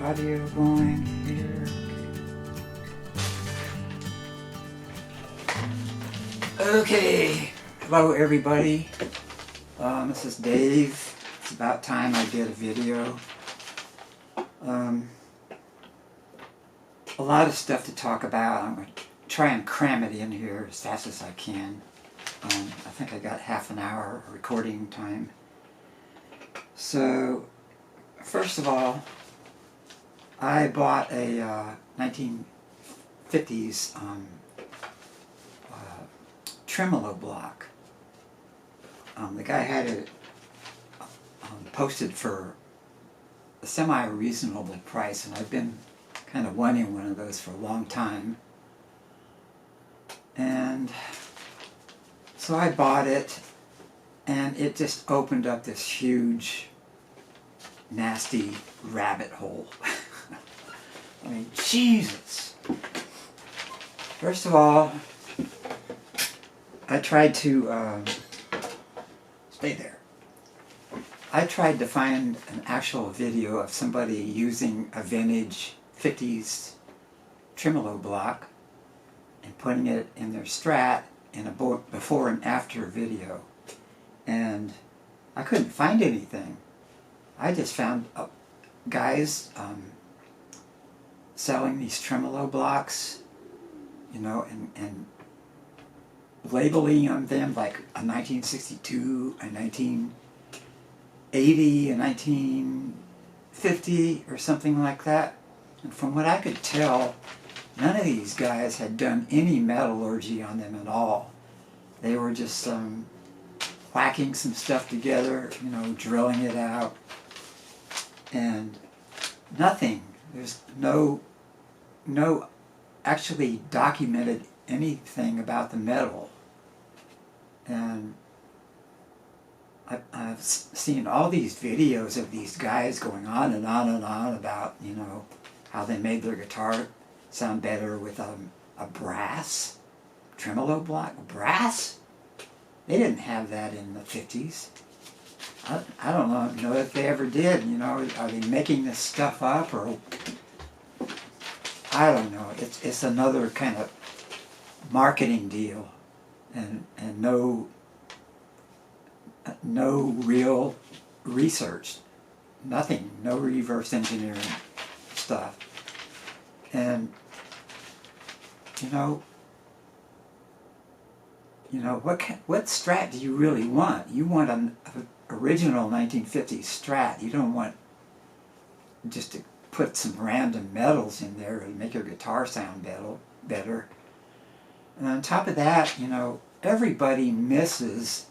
audio going here. Okay. Hello everybody. This is Dave. It's about time I did a video. A lot of stuff to talk about. I'm going to try and cram it in here as fast as I can. I think I got half an hour recording time. So, first of all, I bought a 1950s Tremolo block. The guy had it posted for a semi-reasonable price, and I've been kind of wanting one of those for a long time. And so I bought it, and it just opened up this huge, nasty rabbit hole. I mean, Jesus! First of all, I tried to, stay there. I tried to find an actual video of somebody using a vintage 50s tremolo block and putting it in their Strat in a before and after video. And I couldn't find anything. I just found guys selling these tremolo blocks, you know, and labeling them like a 1962, a 1980, a 1950, or something like that. And from what I could tell, none of these guys had done any metallurgy on them at all. They were just whacking some stuff together, you know, drilling it out, and nothing. There's no actually documented anything about the metal. And I've seen all these videos of these guys going on and on and on about, you know, how they made their guitar sound better with a brass tremolo block. Brass? They didn't have that in the 50s. I don't know if they ever did. You know, are they making this stuff up, or I don't know. It's another kind of marketing deal, and no real research, nothing, no reverse engineering stuff. And you know what Strat do you really want? You want an original 1950s Strat. You don't want just to put some random metals in there and make your guitar sound better. And on top of that, you know, everybody misses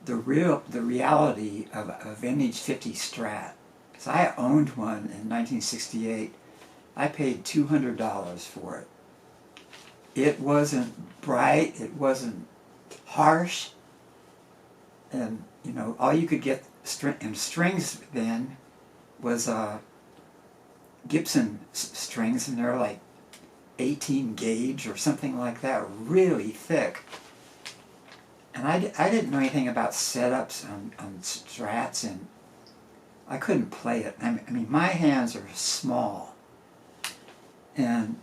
the reality of a vintage 50 Strat. Because I owned one in 1968. I paid $200 for it. It wasn't bright, it wasn't harsh, and you know, all you could get in strings then was Gibson strings, and they're like 18 gauge or something like that, really thick. And I didn't know anything about setups on Strats, and I couldn't play it. I mean, my hands are small, and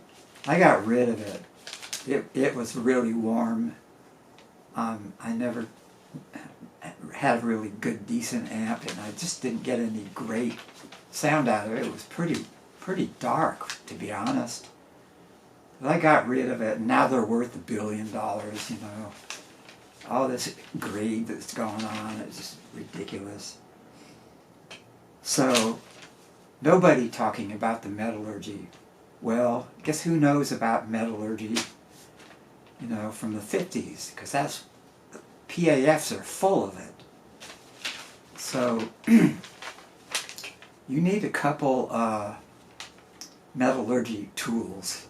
I got rid of it. It was really warm. I never had a really good, decent amp, and I just didn't get any great sound out of it. It was pretty dark, to be honest. But I got rid of it, and now they're worth $1 billion, you know. All this greed that's going on is just ridiculous. So, nobody talking about the metallurgy. Well, guess who knows about metallurgy, you know, from the 50s? Because that's, PAFs are full of it. So, you need a couple metallurgy tools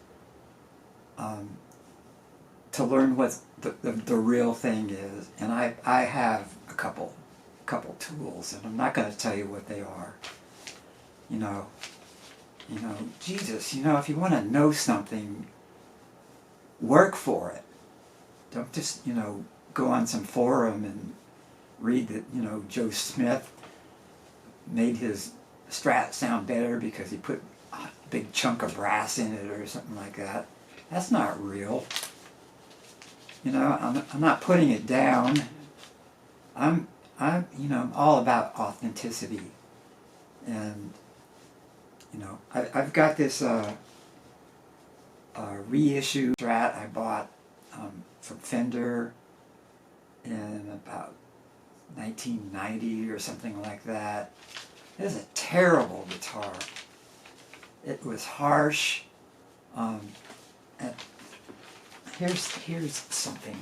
to learn what the real thing is. And I have a couple tools, and I'm not going to tell you what they are. You know, Jesus, you know, if you want to know something, work for it. Don't just, you know, go on some forum and read that, you know, Joe Smith made his Strat sound better because he put a big chunk of brass in it or something like that. That's not real. You know, I'm not putting it down. I'm all about authenticity. And, you know, I've got this reissue Strat I bought from Fender in about 1990 or something like that. It is a terrible guitar. It was harsh. And here's something.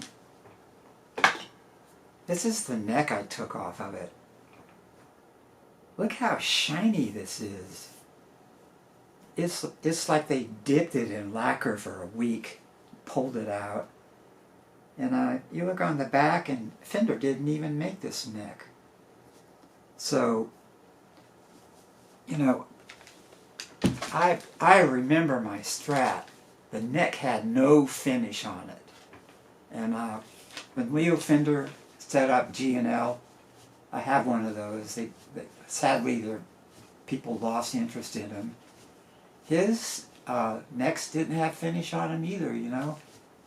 This is the neck I took off of it. Look how shiny this is. It's like they dipped it in lacquer for a week, pulled it out. And you look on the back, and Fender didn't even make this neck. So, you know, I remember my Strat. The neck had no finish on it. And when Leo Fender set up G&L, I have one of those. Sadly, people lost interest in them. His necks didn't have finish on them either, you know.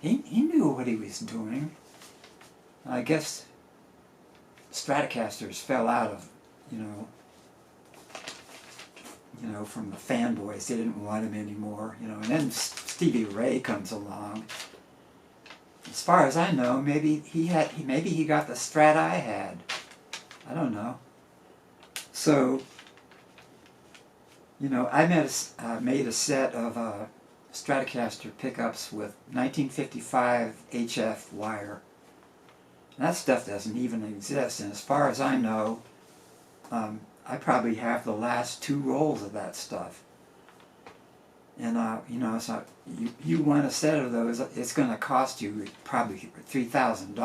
He knew what he was doing. I guess Stratocasters fell out of, you know, from the fanboys. They didn't want him anymore, you know. And then Stevie Ray comes along. As far as I know, maybe he got the Strat I had. I don't know. So, you know, I made a set of Stratocaster pickups with 1955 HF wire. And that stuff doesn't even exist. And as far as I know, I probably have the last 2 rolls of that stuff. And, you know, so you want a set of those, it's going to cost you probably $3,000.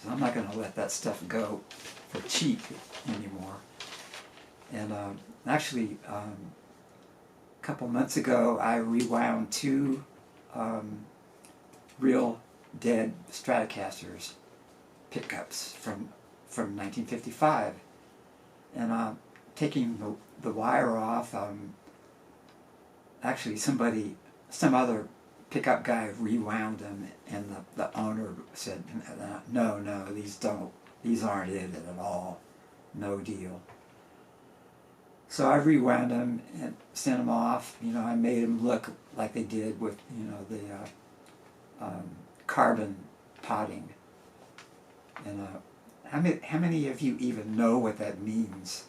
So I'm not going to let that stuff go for cheap anymore. And actually, a couple months ago, I rewound 2 real dead Stratocasters pickups from 1955. And taking the wire off, actually some other pickup guy rewound them, and the owner said, no, these aren't it at all, no deal. So I rewound them and sent them off. You know, I made them look like they did with, you know, the carbon potting. And how many of you even know what that means?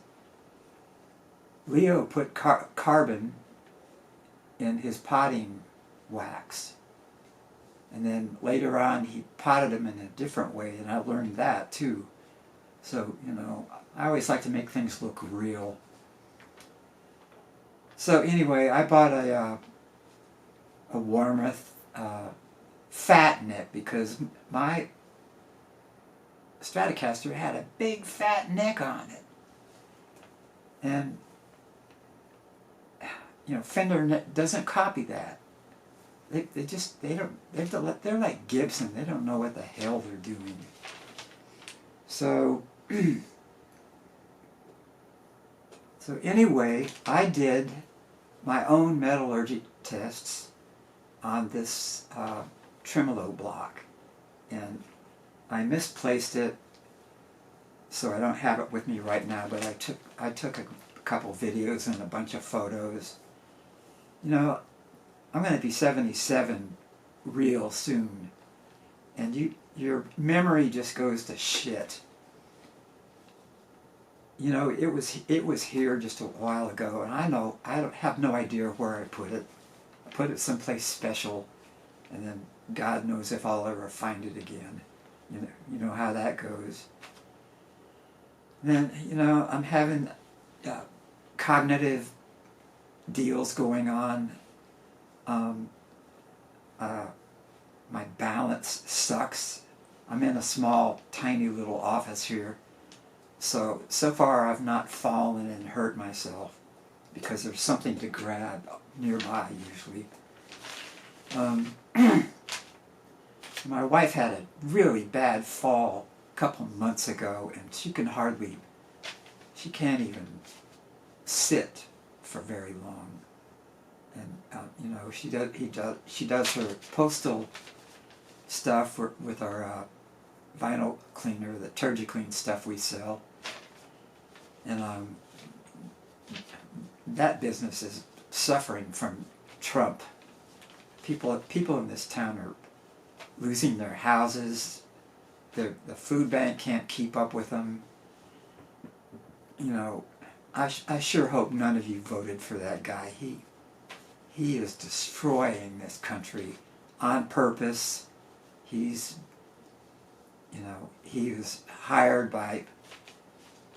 Leo put carbon in his potting wax. And then later on he potted them in a different way, and I learned that too. So, you know, I always like to make things look real. So anyway, I bought a Warmoth fat neck because my Stratocaster had a big fat neck on it. And, you know, Fender doesn't copy that. They're like Gibson. They don't know what the hell they're doing. So, so anyway, I did my own metallurgy tests on this Tremolo block, and I misplaced it, so I don't have it with me right now, but I took a couple videos and a bunch of photos. You know, I'm going to be 77 real soon, and your memory just goes to shit. You know, it was here just a while ago, and I don't have no idea where I put it. I put it someplace special, and then God knows if I'll ever find it again. You know how that goes. And then, you know, I'm having cognitive deals going on. My balance sucks. I'm in a small, tiny little office here. So far I've not fallen and hurt myself because there's something to grab nearby usually. My wife had a really bad fall a couple months ago, and she can't even sit for very long. And you know, she does her postal stuff with our vinyl cleaner, the TurgiClean stuff we sell, and that business is suffering from Trump. People in this town are losing their houses. The food bank can't keep up with them. You know, I sure hope none of you voted for that guy. He is destroying this country on purpose. He's, you know, he was hired by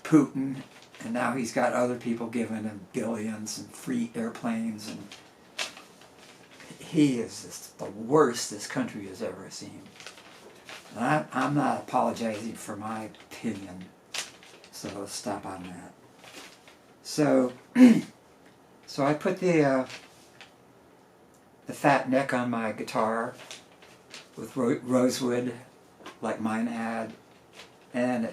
Putin, and now he's got other people giving him billions and free airplanes, and he is just the worst this country has ever seen. And I'm not apologizing for my opinion, so let's stop on that. So, so I put the fat neck on my guitar with rosewood, like mine had, and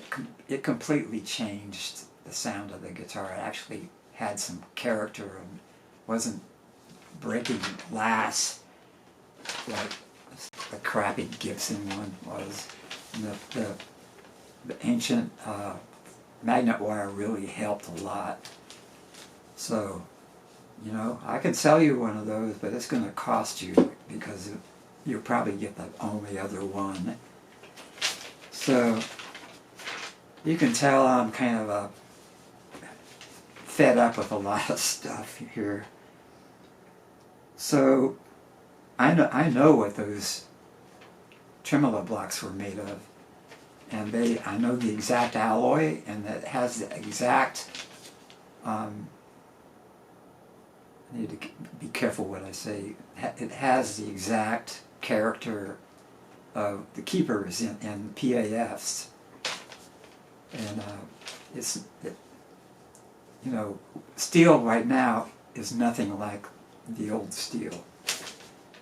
it completely changed the sound of the guitar. It actually had some character and wasn't breaking glass like the crappy Gibson one was. And the ancient magnet wire really helped a lot. So, you know, I could sell you one of those, but it's going to cost you because you'll probably get the only other one. So, you can tell I'm kind of fed up with a lot of stuff here. So, I know what those tremolo blocks were made of, and I know the exact alloy, and that has the exact. I need to be careful what I say. It has the exact character of the keepers in PAFs, and you know, steel right now is nothing like the old steel.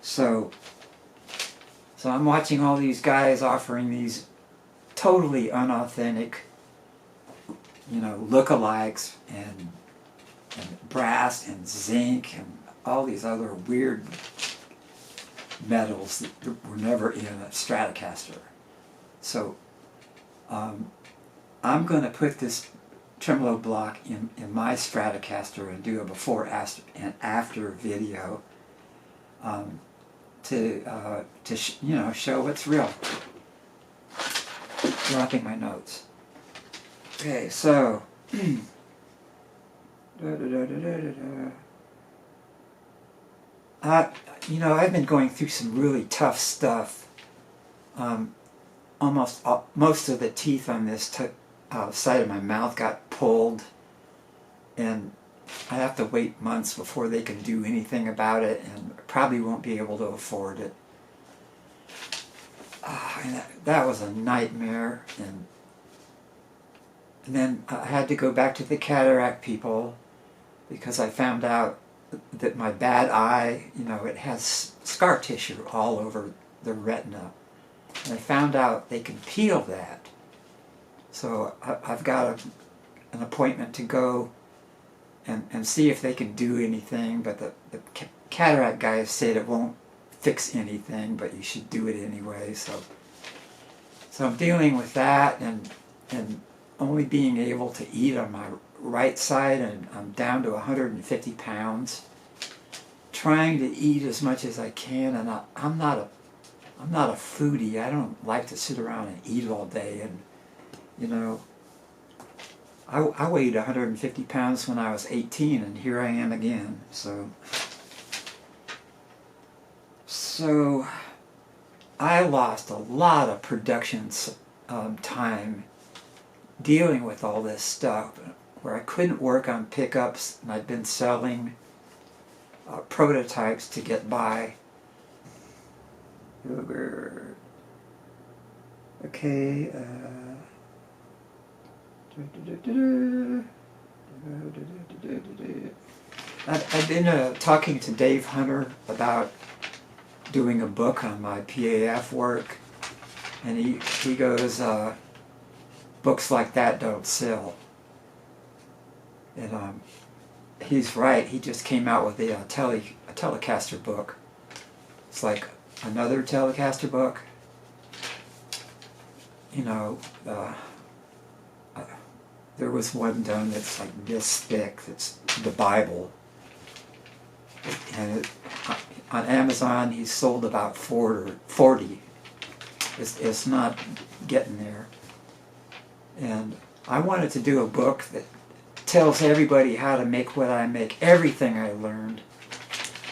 So I'm watching all these guys offering these totally unauthentic, you know, lookalikes and brass and zinc and all these other weird metals that were never in a Stratocaster. So I'm going to put this tremolo block in my Stratocaster and do a before and after video to you know, show what's real. Dropping my notes. Okay, so you know, I've been going through some really tough stuff. Most of the teeth on this side of my mouth got pulled, and I have to wait months before they can do anything about it, and probably won't be able to afford it. And that was a nightmare, and then I had to go back to the cataract people because I found out that my bad eye, you know, it has scar tissue all over the retina. And I found out they can peel that. So I've got an appointment to go and see if they can do anything, but the cataract guys said it won't fix anything, but you should do it anyway. So I'm dealing with that and only being able to eat on my right side, and I'm down to 150 pounds. Trying to eat as much as I can, and I'm not a foodie. I don't like to sit around and eat all day, and you know, I weighed 150 pounds when I was 18, and here I am again. So I lost a lot of production time dealing with all this stuff, where I couldn't work on pickups, and I'd been selling prototypes to get by. Okay. I've been talking to Dave Hunter about doing a book on my PAF work, and he goes, books like that don't sell. And he's right. He just came out with a Telecaster book. It's like another Telecaster book. You know, there was one done that's like this thick. It's the Bible. And on Amazon, he's sold about 40. It's not getting there. And I wanted to do a book that tells everybody how to make what I make, everything I learned.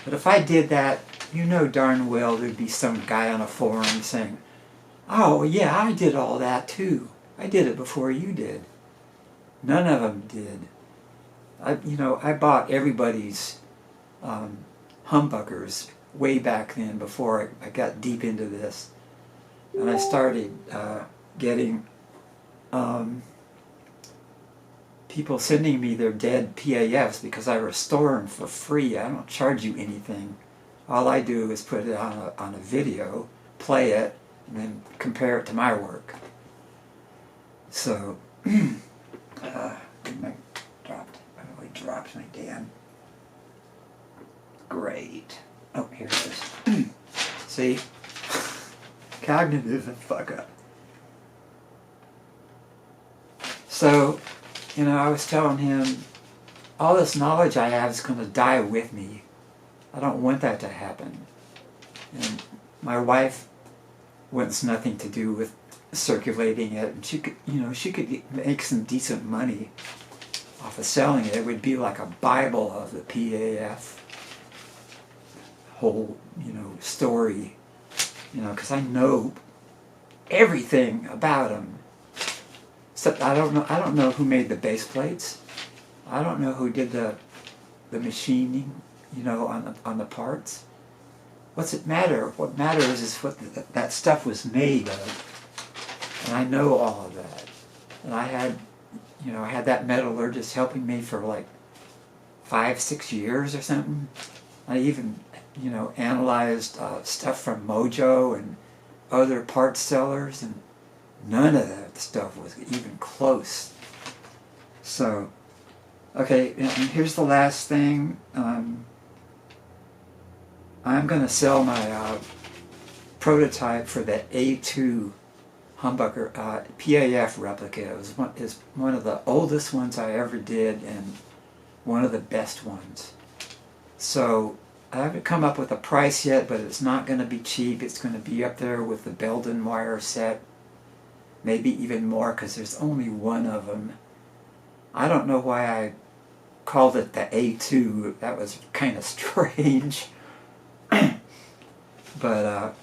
But if I did that, you know darn well there'd be some guy on a forum saying, "Oh yeah, I did all that too. I did it before you did." None of them did. I bought everybody's humbuckers way back then before I got deep into this. And I started getting people sending me their dead PAFs because I restore them for free. I don't charge you anything. All I do is put it on a video, play it, and then compare it to my work. So, I dropped my damn. Great. Oh, here it is. See? Cognitive fuck up. So, I was telling him, all this knowledge I have is going to die with me. I don't want that to happen. And my wife wants nothing to do with circulating it. And she could make some decent money off of selling it. It would be like a Bible of the PAF whole, story. Because I know everything about them. Except I don't know who made the base plates. I don't know who did the machining, on the parts. What's it matter? What matters is what that stuff was made of. And I know all of that. And I had that metallurgist helping me for like 5-6 years or something. I even, analyzed stuff from Mojo and other parts sellers, and none of that stuff was even close. So, okay, and here's the last thing. I'm going to sell my prototype for the A2 humbucker PAF replica. It was one of the oldest ones I ever did and one of the best ones. So I haven't come up with a price yet, but it's not going to be cheap. It's going to be up there with the Belden wire set, maybe even more because there's only one of them. I don't know why I called it the A2. That was kind of strange. But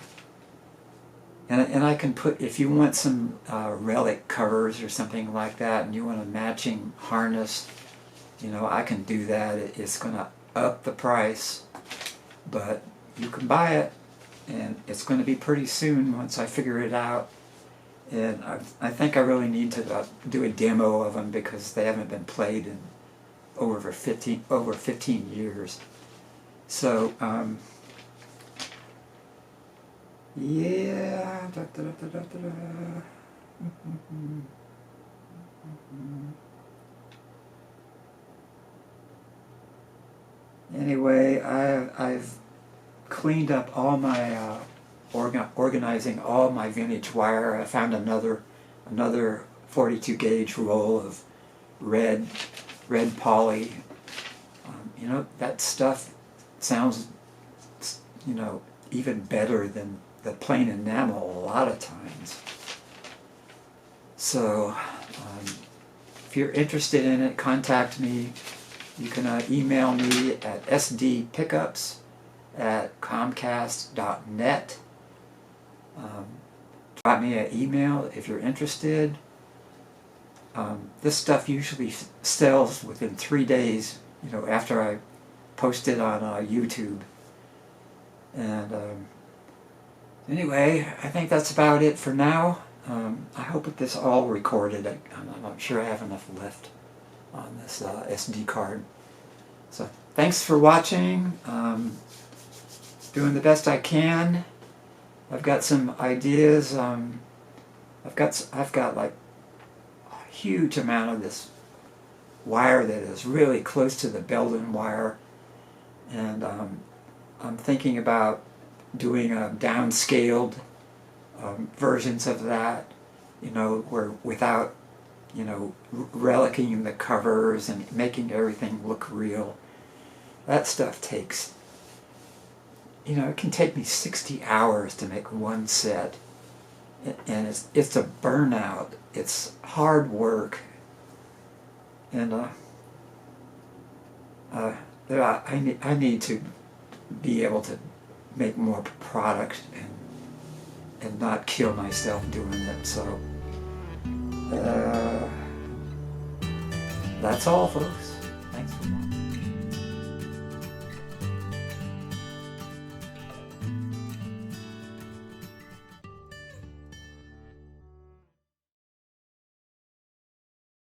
and I can put, if you want some relic covers or something like that, and you want a matching harness, I can do that. It's going to up the price, but you can buy it, and it's going to be pretty soon once I figure it out. And I think I really need to do a demo of them because they haven't been played in over 15 years. So yeah. Anyway, I've cleaned up all my organizing all my vintage wire. I found another 42 gauge roll of red poly. That stuff sounds even better than the plain enamel a lot of times. So if you're interested in it, contact me. You can email me at sdpickups@comcast.net. Drop me an email if you're interested. This stuff usually sells within 3 days, after I post it on YouTube. And anyway, I think that's about it for now. I hope that this all recorded. I'm not sure I have enough left on this SD card. So thanks for watching. Doing the best I can. I've got some ideas. I've got like a huge amount of this wire that is really close to the Belden wire, and I'm thinking about doing downscaled versions of that, where without, relicking the covers and making everything look real. That stuff takes, it can take me 60 hours to make one set, and it's a burnout. It's hard work, and I need to be able to make more product and not kill myself doing it. So that's all, folks.